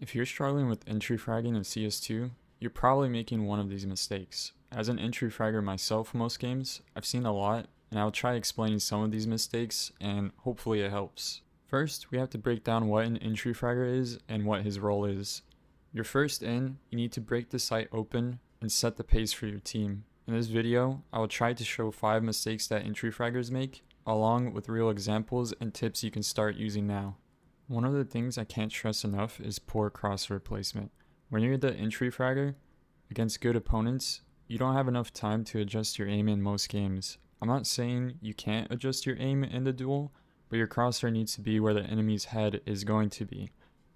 If you're struggling with entry fragging in CS2, you're probably making one of these mistakes. As an entry fragger myself most games, I've seen a lot, and I'll try explaining some of these mistakes, and hopefully it helps. First, we have to break down what an entry fragger is and what his role is. You're first in, you need to break the site open and set the pace for your team. In this video, I will try to show 5 mistakes that entry fraggers make, along with real examples and tips you can start using now. One of the things I can't stress enough is poor crosshair placement. When you're the entry fragger against good opponents, you don't have enough time to adjust your aim in most games. I'm not saying you can't adjust your aim in the duel, but your crosshair needs to be where the enemy's head is going to be,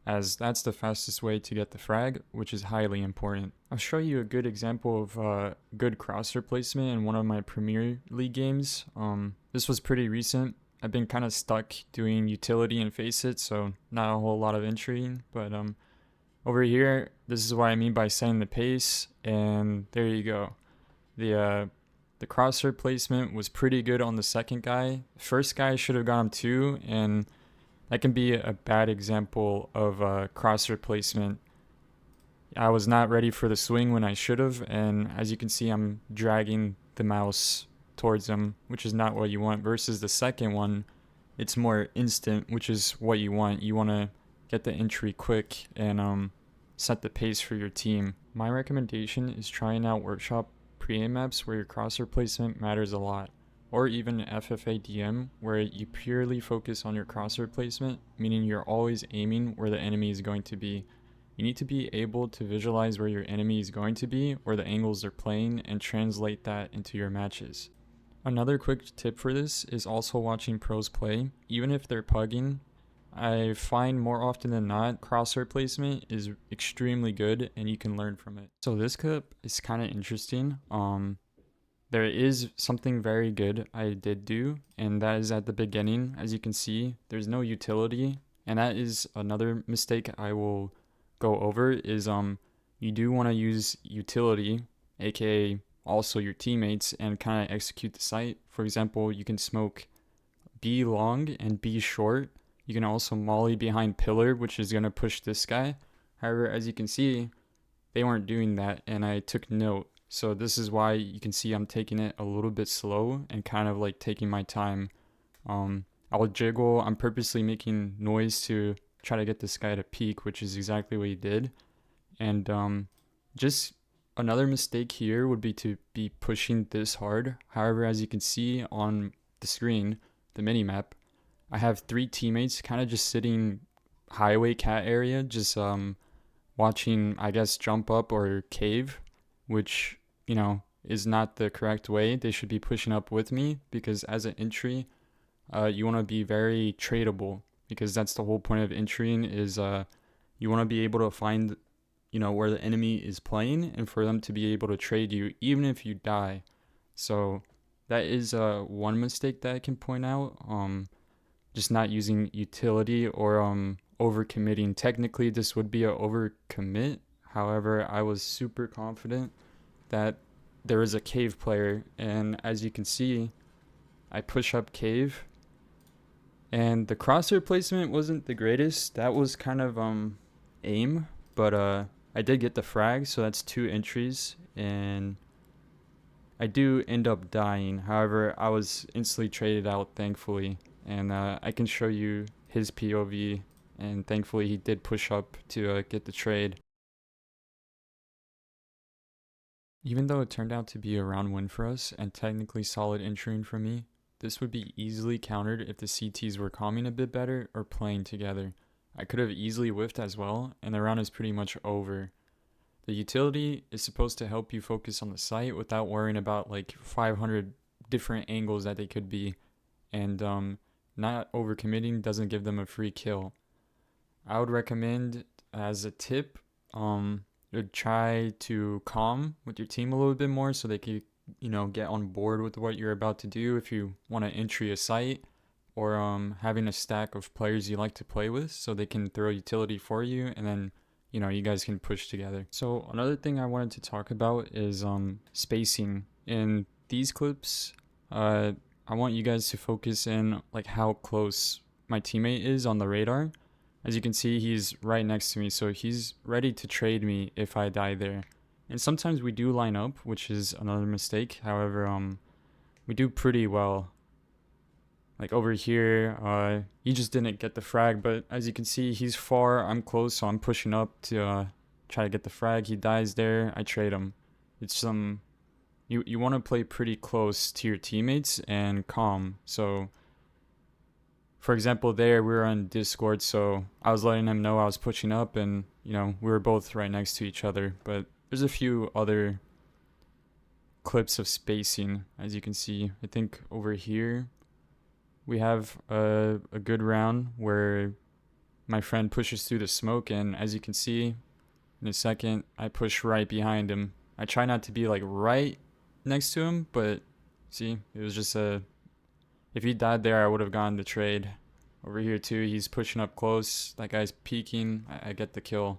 as that's the fastest way to get the frag, which is highly important. I'll show you a good example of good crosshair placement in one of my Premier League games. This was pretty recent. I've been kind of stuck doing utility and face it, so not a whole lot of entering, but over here, this is what I mean by setting the pace, and there you go. The crosshair placement was pretty good on the second guy. The first guy should have got him too, and that can be a bad example of crosshair placement. I was not ready for the swing when I should have, and as you can see, I'm dragging the mouse towards him, which is not what you want, versus the second one, it's more instant, which is what you want. You want to get the entry quick and set the pace for your team. My recommendation is trying out workshop pre-aim maps where your crosshair placement matters a lot, or even FFADM where you purely focus on your crosshair placement, meaning you're always aiming where the enemy is going to be. You need to be able to visualize where your enemy is going to be, or the angles they're playing, and translate that into your matches. Another quick tip for this is also watching pros play. Even if they're pugging, I find more often than not, crosshair placement is extremely good and you can learn from it. So this clip is kind of interesting. There is something very good I did do, and that is at the beginning. As you can see, there's no utility, and that is another mistake I will go over is you do want to use utility, aka also your teammates, and kind of execute the site. For example, you can smoke B long and B short. You can also molly behind pillar, which is going to push this guy. However, as you can see, they weren't doing that, and I took note. So this is why you can see I'm taking it a little bit slow and kind of like taking my time. I'll jiggle. I'm purposely making noise to try to get this guy to peek, which is exactly what he did. And just another mistake here would be to be pushing this hard. However, as you can see on the screen, the mini map, I have 3 teammates kind of just sitting highway cat area, just watching, I guess, jump up or cave, which, you know, is not the correct way. They should be pushing up with me, because as an entry, you want to be very tradable, because that's the whole point of entering is you want to be able to find, you know, where the enemy is playing, and for them to be able to trade you even if you die. So that is one mistake that I can point out. Just not using utility or overcommitting. Technically this would be a overcommit. However, I was super confident that there is a cave player, and as you can see, I push up cave, and the crosshair placement wasn't the greatest. That was kind of aim, but I did get the frag, so that's 2 entries, and I do end up dying. However, I was instantly traded out, thankfully, and I can show you his POV, and thankfully he did push up to get the trade. Even though it turned out to be a round win for us and technically solid entering for me, this would be easily countered if the CTs were calming a bit better or playing together. I could have easily whiffed as well, and the round is pretty much over. The utility is supposed to help you focus on the site without worrying about like 500 different angles that they could be, and not overcommitting doesn't give them a free kill. I would recommend, as a tip, try to calm with your team a little bit more so they could, you know, get on board with what you're about to do if you want to entry a site, or having a stack of players you like to play with so they can throw utility for you, and then, you know, you guys can push together. So another thing I wanted to talk about is spacing. In these clips, I want you guys to focus in like how close my teammate is on the radar. As you can see, he's right next to me, so he's ready to trade me if I die there. And sometimes we do line up, which is another mistake. However, we do pretty well. Like over here, he just didn't get the frag, but as you can see, he's far, I'm close, so I'm pushing up to try to get the frag. He dies there, I trade him. It's you want to play pretty close to your teammates and calm. So for example, there we were on Discord, so I was letting him know I was pushing up, and we were both right next to each other. But there's a few other clips of spacing, as you can see. I think over here we have a good round where my friend pushes through the smoke, and as you can see, in a second, I push right behind him. I try not to be like right next to him, but see, it was just if he died there, I would have gotten the trade. Over here too, he's pushing up close. That guy's peeking. I get the kill.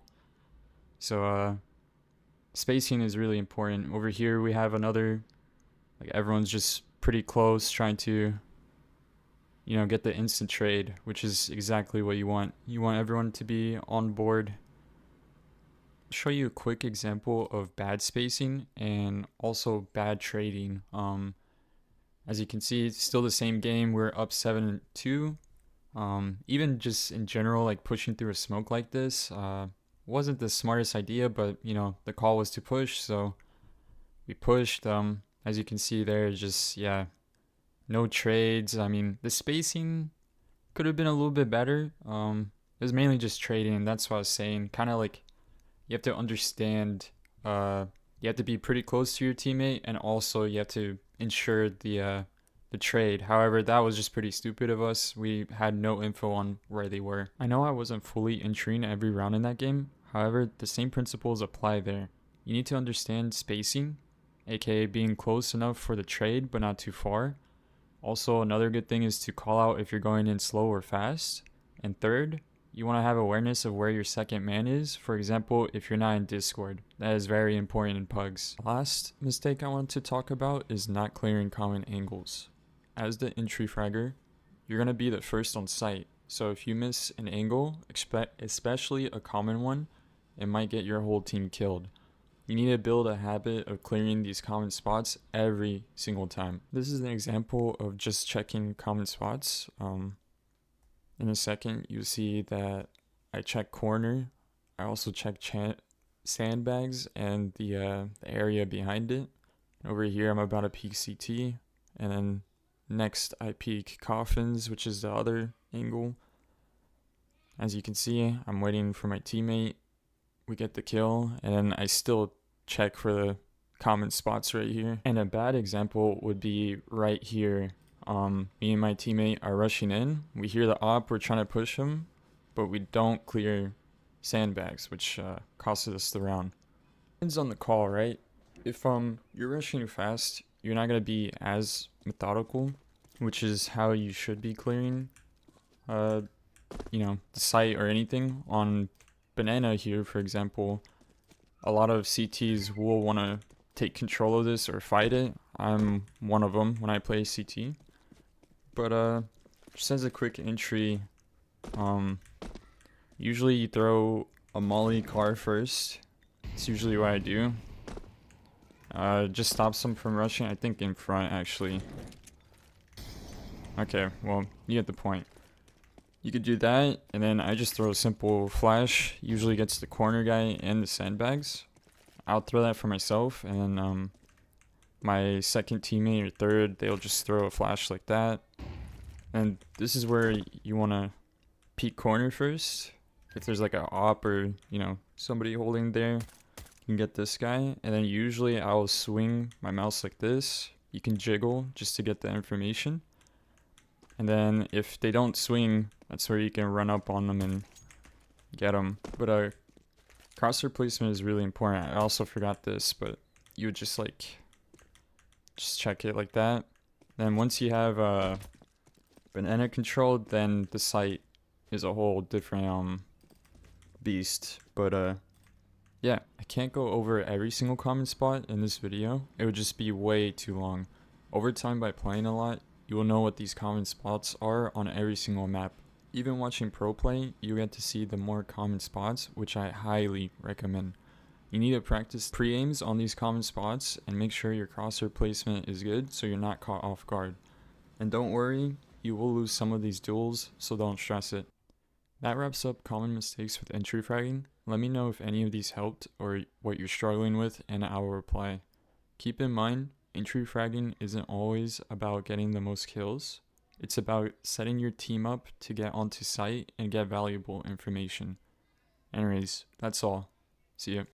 So spacing is really important. Over here we have another, like everyone's just pretty close, trying to get the instant trade, which is exactly what you want. You want everyone to be on board. I'll show you a quick example of bad spacing and also bad trading. As you can see, it's still the same game. We're up 7-2. Even just in general, like pushing through a smoke like this wasn't the smartest idea, but the call was to push, so we pushed. As you can see there, just no trades. I mean, the spacing could have been a little bit better. It was mainly just trading, and that's what I was saying. Kind of like you have to understand. You have to be pretty close to your teammate, and also you have to ensure the trade. However, that was just pretty stupid of us. We had no info on where they were. I know I wasn't fully entering every round in that game. However, the same principles apply there. You need to understand spacing, aka being close enough for the trade but not too far. Also, another good thing is to call out if you're going in slow or fast. And third, you want to have awareness of where your second man is. For example, if you're not in Discord. That is very important in pugs. Last mistake I want to talk about is not clearing common angles. As the entry fragger, you're going to be the first on site. So if you miss an angle, especially a common one, it might get your whole team killed. You need to build a habit of clearing these common spots every single time. This is an example of just checking common spots. In a second, you'll see that I check corner. I also check sandbags and the area behind it. Over here, I'm about to peek CT, and then next I peek coffins, which is the other angle. As you can see, I'm waiting for my teammate. We get the kill, and then I still check for the common spots right here. And a bad example would be right here. Me and my teammate are rushing in. We hear the op, we're trying to push him, but we don't clear sandbags, which costs us the round. Depends on the call, right? If you're rushing fast, you're not gonna be as methodical, which is how you should be clearing the site or anything. On banana here, for example, a lot of CTs will want to take control of this or fight it. I'm one of them when I play CT. But just as a quick entry, usually you throw a molly car first. It's usually what I do. Just stops them from rushing. I think in front, actually. Okay, well, you get the point. You could do that, and then I just throw a simple flash. Usually gets the corner guy and the sandbags. I'll throw that for myself, and then my second teammate or third, they'll just throw a flash like that. And this is where you want to peek corner first. If there's like an op or somebody holding there, you can get this guy. And then usually I'll swing my mouse like this. You can jiggle just to get the information. And then if they don't swing, that's where you can run up on them and get them. But crosshair placement is really important. I also forgot this, but you would just check it like that. Then once you have banana controlled, then the site is a whole different beast. But yeah, I can't go over every single common spot in this video. It would just be way too long. Over time, by playing a lot, you will know what these common spots are on every single map. Even watching pro play, you get to see the more common spots, which I highly recommend. You need to practice pre-aims on these common spots and make sure your crosshair placement is good so you're not caught off guard. And don't worry, you will lose some of these duels, so don't stress it. That wraps up common mistakes with entry fragging. Let me know if any of these helped or what you're struggling with, and I will reply. Keep in mind, entry fragging isn't always about getting the most kills. It's about setting your team up to get onto site and get valuable information. Anyways, that's all. See ya.